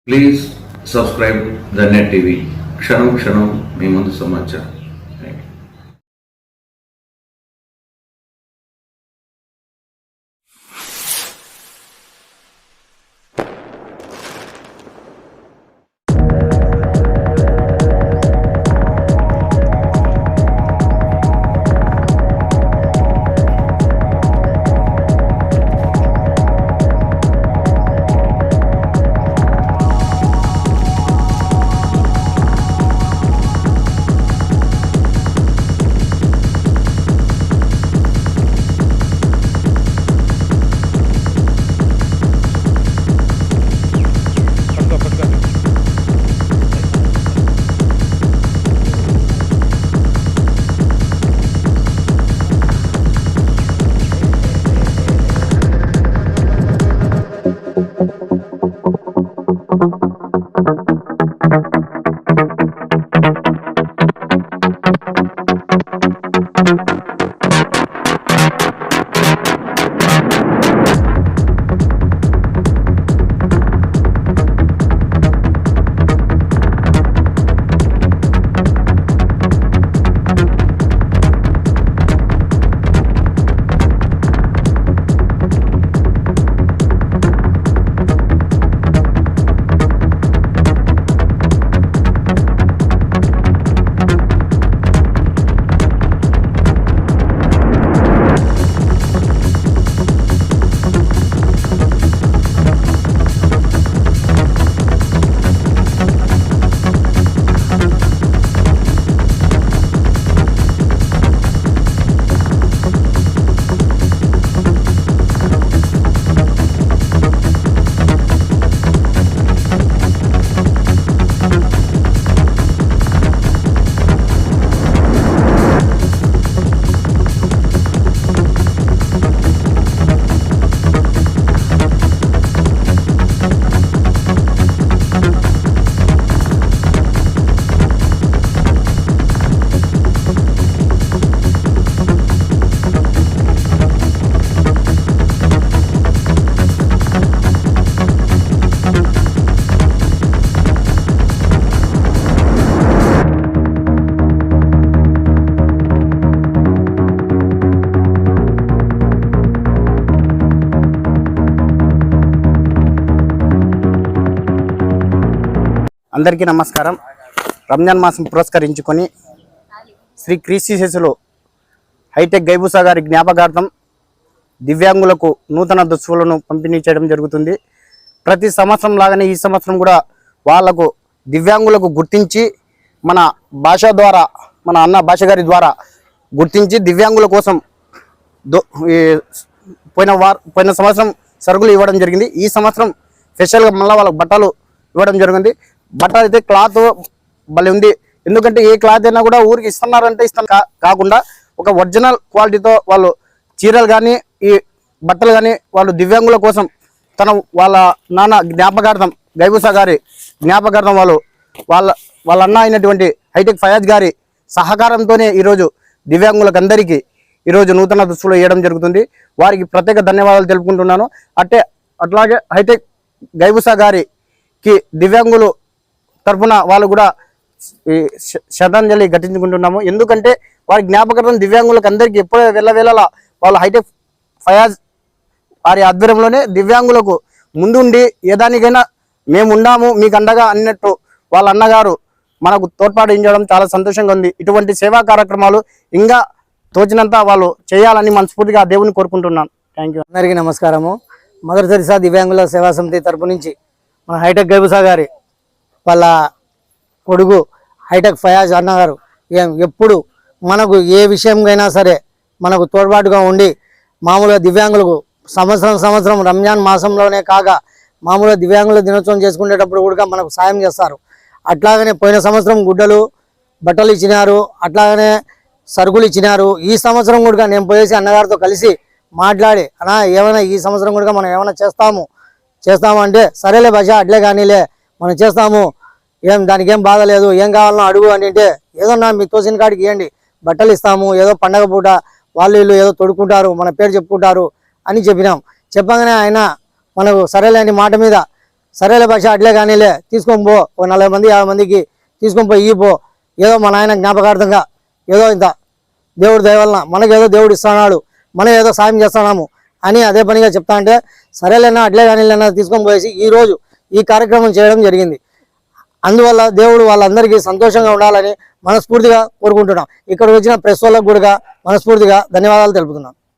Please subscribe the net TV. క్షణం క్షణం మీ ముందు సమాచారం. అందరికీ నమస్కారం. రంజాన్ మాసం పురస్కరించుకొని శ్రీ క్రీస్తు శిశులు హైటెక్ గైబూసా గారి జ్ఞాపకార్థం దివ్యాంగులకు నూతన దుస్తువులను పంపిణీ చేయడం జరుగుతుంది. ప్రతి సంవత్సరం లాగానే ఈ సంవత్సరం కూడా వాళ్లకు దివ్యాంగులకు గుర్తించి మన భాష ద్వారా మన అన్న భాష గారి ద్వారా గుర్తించి దివ్యాంగుల కోసం పోయిన సంవత్సరం సరుకులు ఇవ్వడం జరిగింది. ఈ సంవత్సరం స్పెషల్గా మళ్ళీ వాళ్ళకు బట్టలు ఇవ్వడం జరిగింది. బట్టలు అయితే క్లాత్ భలే ఉంది. ఎందుకంటే ఏ క్లాత్ అయినా కూడా ఊరికి ఇస్తున్నారంటే కాకుండా ఒక ఒరిజినల్ క్వాలిటీతో వాళ్ళు చీరలు కానీ ఈ బట్టలు కానీ వాళ్ళు దివ్యాంగుల కోసం వాళ్ళ నాన్న జ్ఞాపకార్థం గైబూసా గారి జ్ఞాపకార్థం వాళ్ళ అన్న అయినటువంటి హైటెక్ ఫయాజ్ గారి సహకారంతోనే ఈరోజు దివ్యాంగులకు అందరికీ ఈరోజు నూతన దుస్తులు వేయడం జరుగుతుంది. వారికి ప్రత్యేక ధన్యవాదాలు తెలుపుకుంటున్నాను. అట్లాగే హైటెక్ గైబూసా గారికి దివ్యాంగులు తరఫున వాళ్ళు కూడా శ్రద్ధాంజలి ఘటించుకుంటున్నాము. ఎందుకంటే వారి జ్ఞాపకార్థం దివ్యాంగులకు అందరికీ ఎప్పుడో వెళ్ళవేళలా వాళ్ళు హైటెక్ ఫయాజ్ వారి ఆధ్వర్యంలోనే దివ్యాంగులకు ముందుండి ఏదానికైనా మేము ఉన్నాము మీకు అండగా అన్నట్టు వాళ్ళ అన్నగారు మనకు తోడ్పాటు చాలా సంతోషంగా ఉంది. ఇటువంటి సేవా కార్యక్రమాలు ఇంకా తోచినంత వాళ్ళు చేయాలని మనస్ఫూర్తిగా దేవుని కోరుకుంటున్నాను. Thank you. అందరికీ నమస్కారము. మదర్ తెరిసా దివ్యాంగుల సేవా సమితి తరపు నుంచి మన హైటెక్ గైబూసా గారి వాళ్ళ కొడుకు హైటెక్ ఫయాజ్ అన్నగారు ఎప్పుడు మనకు ఏ విషయంకైనా సరే మనకు తోడ్పాటుగా ఉండి మామూలుగా దివ్యాంగులకు సంవత్సరం రంజాన్ మాసంలోనే కాక మామూలుగా దివ్యాంగుల దినోత్సవం చేసుకునేటప్పుడు కూడా మనకు సాయం చేస్తారు. అట్లాగనే పోయిన సంవత్సరం గుడ్డలు బట్టలు ఇచ్చినారు, అట్లాగనే సరుకులు ఇచ్చినారు. ఈ సంవత్సరం కూడా నేను పోయేసి అన్నగారితో కలిసి మాట్లాడి అన్నా ఏమైనా ఈ సంవత్సరం కూడా మనం ఏమైనా చేస్తాము అంటే సరేలే భాష అట్లే కానీలే మనం చేస్తాము, దానికి ఏం బాధ లేదు, ఏం కావాలనో అడుగు అని అంటే ఏదో నా మీ తోసిన కాడికి ఇవ్వండి, బట్టలు ఇస్తాము, ఏదో పండగ పూట వాళ్ళు వీళ్ళు ఏదో తొడుక్కుంటారు, మన పేరు చెప్పుకుంటారు అని చెప్పినాం. చెప్పగానే ఆయన మనకు సరేలేని మాట మీద సరేలే భాష అట్లే కానీలే తీసుకొని పో, ఓ 40 మంది 50 మందికి తీసుకొని పోయి పో, ఏదో మా నాయన జ్ఞాపకార్థంగా ఏదో ఇంత దేవుడి దయ వలన మనకేదో దేవుడు ఇస్తున్నాడు, మనం ఏదో సాయం చేస్తున్నాము అని అదే పనిగా చెప్తా అంటే సరేలేనా అట్లే కానీలేనా తీసుకొని పోయేసి ఈరోజు ఈ కార్యక్రమం చేయడం జరిగింది. అందువల్ల దేవుడు వాళ్ళందరికీ సంతోషంగా ఉండాలని మనస్ఫూర్తిగా కోరుకుంటున్నాం. ఇక్కడ వచ్చిన ప్రెస్ వాళ్ళకు కూడా మనస్ఫూర్తిగా ధన్యవాదాలు తెలుపుతున్నాం.